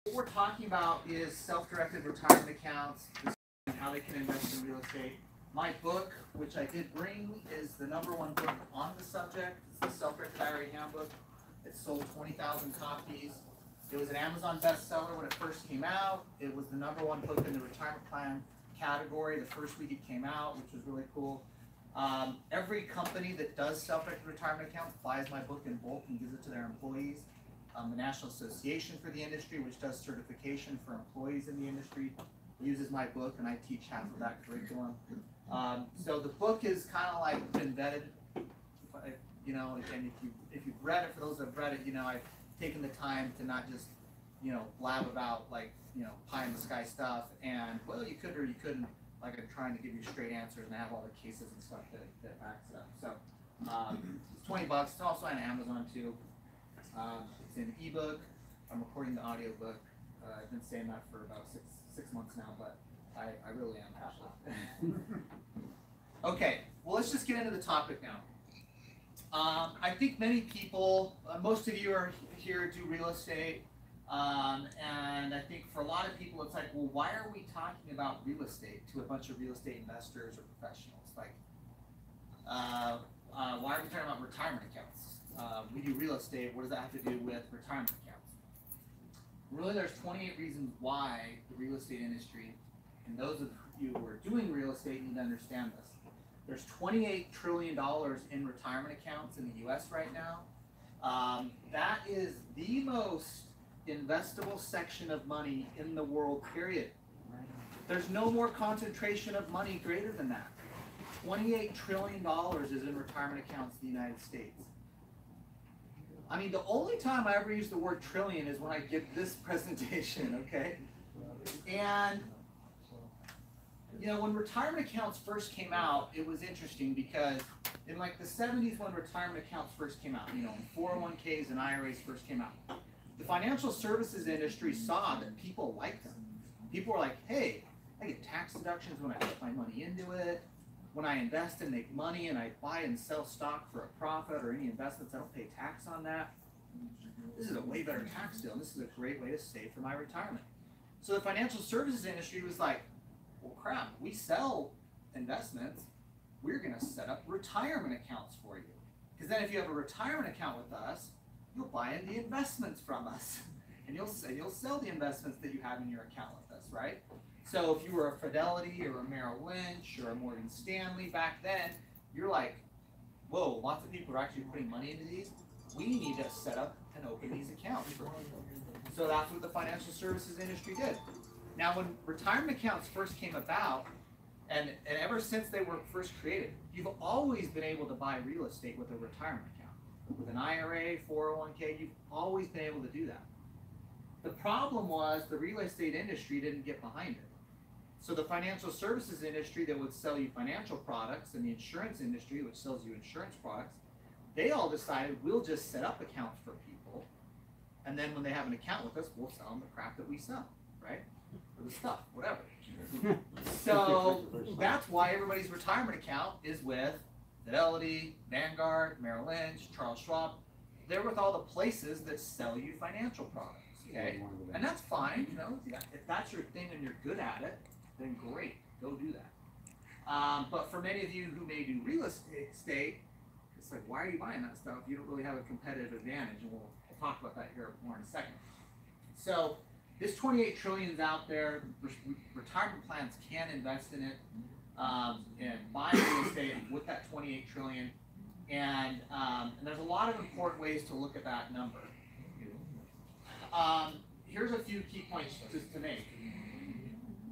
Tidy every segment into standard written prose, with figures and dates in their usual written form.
What we're talking about is self-directed retirement accounts and how they can invest in real estate. My book, which I did bring, is the #1 book on the subject. It's the Self-Directed IRA Handbook. It sold 20,000 copies. It was an Amazon bestseller when it first came out. It was the #1 book in the retirement plan category the first week it came out, which was really cool. Every company that does self-directed retirement accounts buys my book in bulk and gives it to their employees. The National Association for the Industry, which does certification for employees in the industry, uses my book, and I teach half of that curriculum. So the book is kind of like been vetted, you know, and if you've read it, for those that have read it, you know, I've taken the time to not just, you know, blab about like, you know, pie in the sky stuff and, well, you could or you couldn't, like I'm trying to give you straight answers and I have all the cases and stuff that backs it up. So it's 20 bucks. It's also on Amazon too. It's an ebook. I'm recording the audiobook. I've been saying that for about six months now, but I really am passionate. Okay, well, let's just get into the topic now. I think many people, most of you are here do real estate, and I think for a lot of people it's like, well, why are we talking about real estate to a bunch of real estate investors or professionals? Like, why are we talking about retirement accounts? We do real estate, what does that have to do with retirement accounts? Really, there's 28 reasons why the real estate industry, and those of you who are doing real estate need to understand this. There's $28 trillion in retirement accounts in the US right now. That is the most investable section of money in the world, period. There's no more concentration of money greater than that. $28 trillion is in retirement accounts in the United States. I mean, the only time I ever use the word trillion is when I give this presentation, okay? And, you know, when retirement accounts first came out, it was interesting because in like the 70s when retirement accounts first came out, you know, when 401ks and IRAs first came out, the financial services industry saw that people liked them. People were like, hey, I get tax deductions when I put my money into it. When I invest and make money and I buy and sell stock for a profit or any investments, I don't pay tax on that. This is a way better tax deal. This is a great way to save for my retirement. So the financial services industry was like, well, crap, we sell investments. We're going to set up retirement accounts for you. Because then if you have a retirement account with us, you'll buy in the investments from us. And you'll sell the investments that you have in your account with us, right? So if you were a Fidelity or a Merrill Lynch or a Morgan Stanley back then, you're like, whoa, lots of people are actually putting money into these. We need to set up and open these accounts for people. So that's what the financial services industry did. Now, when retirement accounts first came about, and ever since they were first created, you've always been able to buy real estate with a retirement account. With an IRA, 401k, you've always been able to do that. The problem was the real estate industry didn't get behind it. So the financial services industry that would sell you financial products and the insurance industry, which sells you insurance products, they all decided we'll just set up accounts for people, and then when they have an account with us, we'll sell them the crap that we sell, right? Or the stuff, whatever. So that's why everybody's retirement account is with Fidelity, Vanguard, Merrill Lynch, Charles Schwab. They're with all the places that sell you financial products, okay? And that's fine, you know, if that's your thing and you're good at it, then great, go do that. But for many of you who may do real estate, it's like, why are you buying that stuff? You don't really have a competitive advantage, and we'll talk about that here more in a second. So this 28 trillion is out there. Retirement plans can invest in it and buy real estate with that 28 trillion. And there's a lot of important ways to look at that number. Here's a few key points just to make.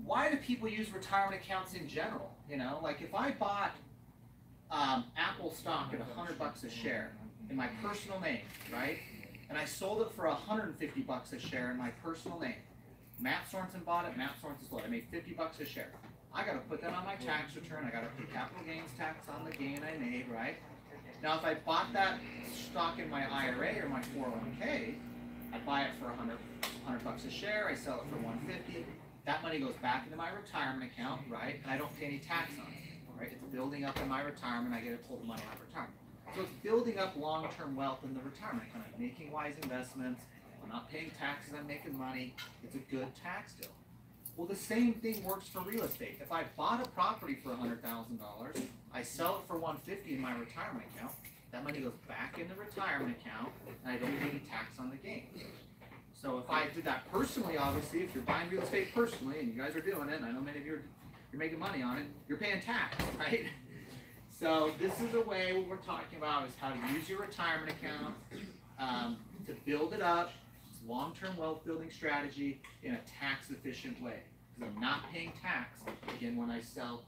Why do people use retirement accounts in general? You know, like if I bought Apple stock at $100 a share in my personal name, right? And I sold it for $150 a share in my personal name. Matt Sorensen bought it, Matt Sorensen sold it. I made $50 a share. I got to put that on my tax return. I got to pay capital gains tax on the gain I made, right? Now, if I bought that stock in my IRA or my 401k, I buy it for $100 a share. I sell it for $150. That money goes back into my retirement account, right? And I don't pay any tax on it, right? It's building up in my retirement. I get to pull the money out of retirement. So it's building up long-term wealth in the retirement account, making wise investments, I'm not paying taxes, I'm making money. It's a good tax deal. Well, the same thing works for real estate. If I bought a property for $100,000, I sell it for $150 in my retirement account, that money goes back in the retirement account, and I don't pay any tax on the gain. So if I did that personally, obviously, if you're buying real estate personally, and you guys are doing it, and I know many of you you're making money on it, you're paying tax, right? So this is a way, what we're talking about is how to use your retirement account to build it up. It's a long-term wealth building strategy in a tax-efficient way. Because I'm not paying tax, again, when I sell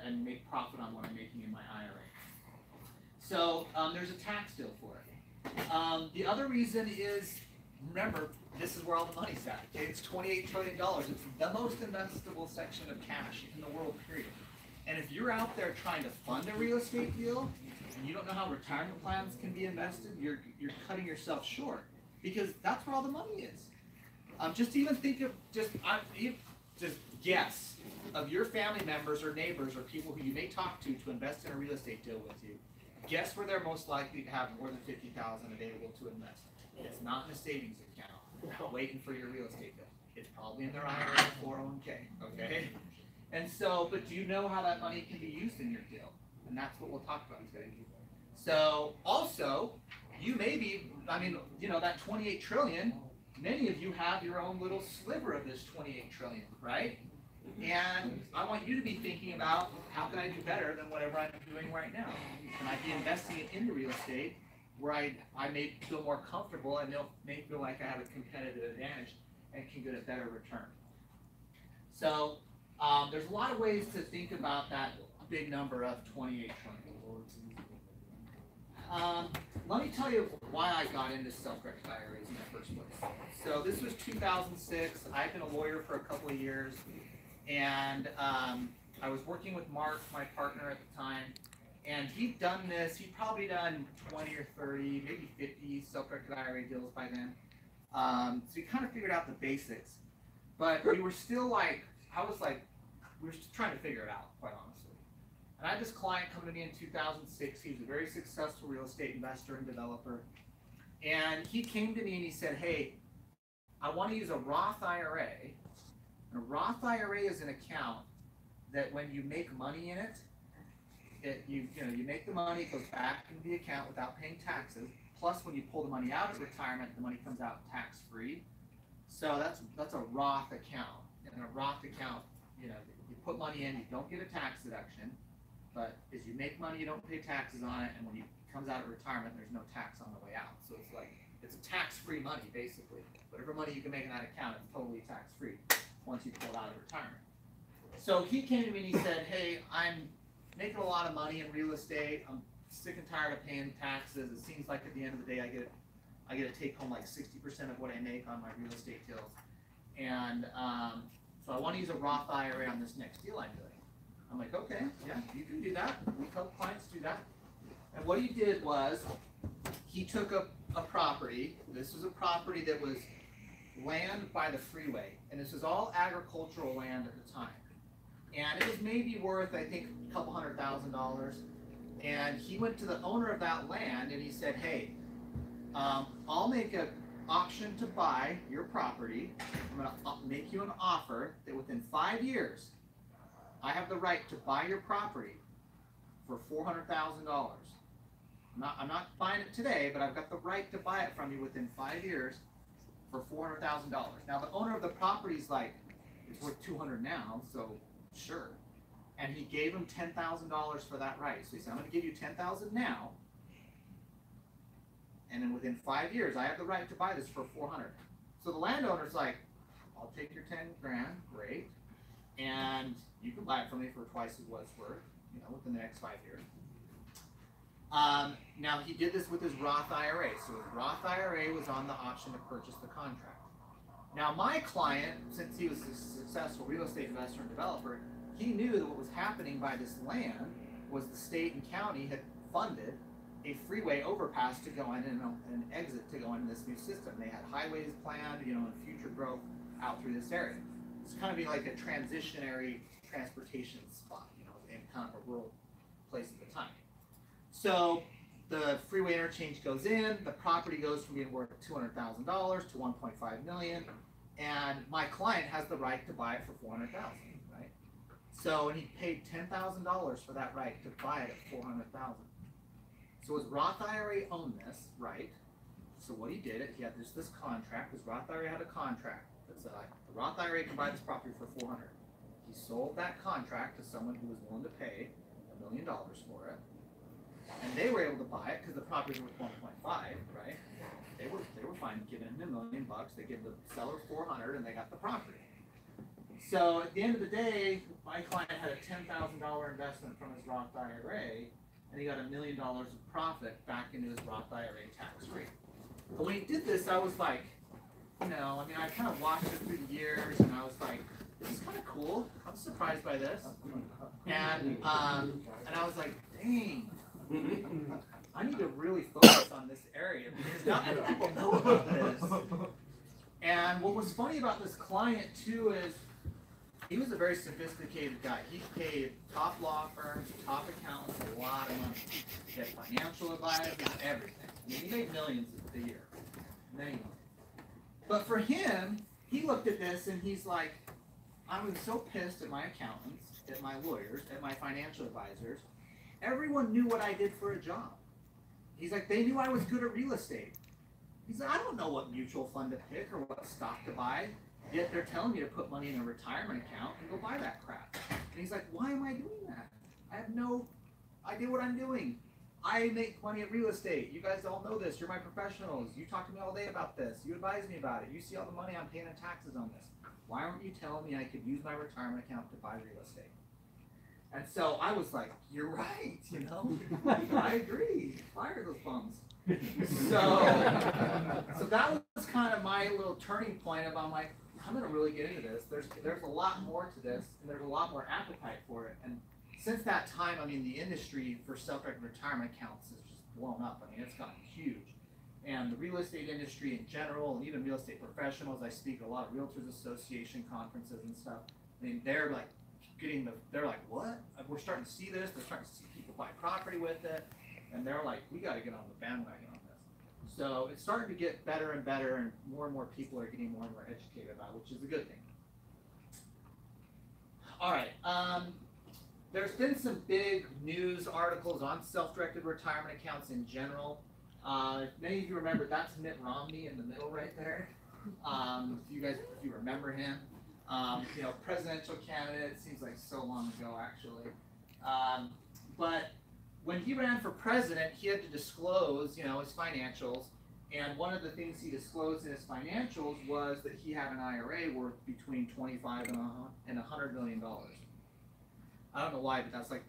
and make profit on what I'm making in my IRA. So there's a tax deal for it. The other reason is, remember, this is where all the money's at. Okay? It's $28 trillion. It's the most investable section of cash in the world, period. And if you're out there trying to fund a real estate deal, and you don't know how retirement plans can be invested, you're cutting yourself short, because that's where all the money is. Just even think of, just guess of your family members or neighbors or people who you may talk to invest in a real estate deal with you. Guess where they're most likely to have more than $50,000 available to invest. It's not in a savings account, waiting for your real estate deal. It's probably in their IRA 401k, okay? And so, but do you know how that money can be used in your deal? And that's what we'll talk about today. So, also, you may be, I mean, you know, that 28 trillion, many of you have your own little sliver of this 28 trillion, right? And I want you to be thinking about, how can I do better than whatever I'm doing right now? Can I be investing it into real estate where I may feel more comfortable and may feel like I have a competitive advantage and can get a better return? So there's a lot of ways to think about that big number of 28 trillion. Let me tell you why I got into self-directed IRAs in the first place. So this was 2006. I've been a lawyer for a couple of years, and I was working with Mark, my partner at the time, and he'd done this. He'd probably done 20 or 30, maybe 50 self-directed IRA deals by then. So he kind of figured out the basics, but we were still like, we were just trying to figure it out, quite honestly. And I had this client coming to me in 2006. He was a very successful real estate investor and developer. And he came to me and he said, hey, I want to use a Roth IRA. And a Roth IRA is an account that when you make money in it, you make the money, it goes back into the account without paying taxes. Plus, when you pull the money out of retirement, the money comes out tax-free. So that's a Roth account. And a Roth account, you put money in, you don't get a tax deduction. But as you make money, you don't pay taxes on it, and when it comes out of retirement, there's no tax on the way out. So it's a tax-free money, basically. Whatever money you can make in that account, it's totally tax-free once you pull it out of retirement. So he came to me and he said, hey, I'm making a lot of money in real estate. I'm sick and tired of paying taxes. It seems like at the end of the day, I get to take home like 60% of what I make on my real estate deals. And so I want to use a Roth IRA on this next deal I'm doing. I'm like, okay, yeah, you can do that. We help clients do that. And what he did was, he took a property. This was a property that was land by the freeway. And this was all agricultural land at the time. And it was maybe worth, I think, a couple $100,000. And he went to the owner of that land and he said, hey, I'll make an option to buy your property. I'm going to make you an offer that within 5 years, I have the right to buy your property for $400,000. I'm not buying it today, but I've got the right to buy it from you within 5 years for $400,000. Now the owner of the property's like, it's worth $200,000 now, so sure. And he gave him $10,000 for that right. So he said, I'm going to give you $10,000 now, and then within 5 years, I have the right to buy this for $400,000. So the landowner's like, I'll take your 10 grand, great, and you can buy it from me for twice as what it's worth, within the next 5 years. Now he did this with his Roth IRA. So his Roth IRA was on the option to purchase the contract. Now my client, since he was a successful real estate investor and developer, he knew that what was happening by this land was the state and county had funded a freeway overpass to go in and an exit to go into this new system. They had highways planned, and future growth out through this area. It's kind of be like a transitionary transportation spot, in kind of a rural place at the time. So the freeway interchange goes in, the property goes from being worth $200,000 to 1.5 million, and my client has the right to buy it for 400,000, right? So, and he paid $10,000 for that right to buy it at 400,000. So his Roth IRA owned this, right? So what he did, he had this contract. His Roth IRA had a contract that said, the Roth IRA can buy this property for 400. He sold that contract to someone who was willing to pay $1 million for it, and they were able to buy it because the property was worth 1.5, right? They were fine giving him $1 million. They give the seller 400, and they got the property. So at the end of the day, my client had a $10,000 investment from his Roth IRA, and he got $1 million of profit back into his Roth IRA tax-free. But when he did this, I was like, you know, I mean, I kind of watched it through the years, and I was like, this is kind of cool. I'm surprised by this. And I was like, dang, I need to really focus on this area because not many people know about this. And what was funny about this client too is he was a very sophisticated guy. He paid top law firms, top accountants a lot of money. He had financial advisors, everything. I mean, he made millions a year. Many millions. But for him, he looked at this and he's like, I was so pissed at my accountants, at my lawyers, at my financial advisors. Everyone knew what I did for a job. He's like, they knew I was good at real estate. He's like, I don't know what mutual fund to pick or what stock to buy. Yet they're telling me to put money in a retirement account and go buy that crap. And he's like, why am I doing that? I have no idea what I'm doing. I make money at real estate. You guys all know this. You're my professionals. You talk to me all day about this. You advise me about it. You see all the money I'm paying in taxes on this. Why aren't you telling me I could use my retirement account to buy real estate? And so I was like, you're right, you know? I agree. Fire those bums. So that was kind of my little turning point of I'm like, I'm going to really get into this. There's a lot more to this, and there's a lot more appetite for it. And since that time, I mean, the industry for self-directed retirement accounts has just blown up. I mean, it's gotten huge. And the real estate industry in general, and even real estate professionals, I speak at a lot of Realtors Association conferences and stuff. I mean, they're like they're like, what? We're starting to see this. They're starting to see people buy property with it. And they're like, we got to get on the bandwagon on this. So it's starting to get better and better, and more people are getting more and more educated about it, which is a good thing. All right. There's been some big news articles on self-directed retirement accounts in general. Many of you remember that's Mitt Romney in the middle right there. If you remember him, you know, presidential candidate. It seems like so long ago, actually. But when he ran for president, he had to disclose, you know, his financials. And one of the things he disclosed in his financials was that he had an IRA worth between $25 and $100 million. I don't know why, but that's like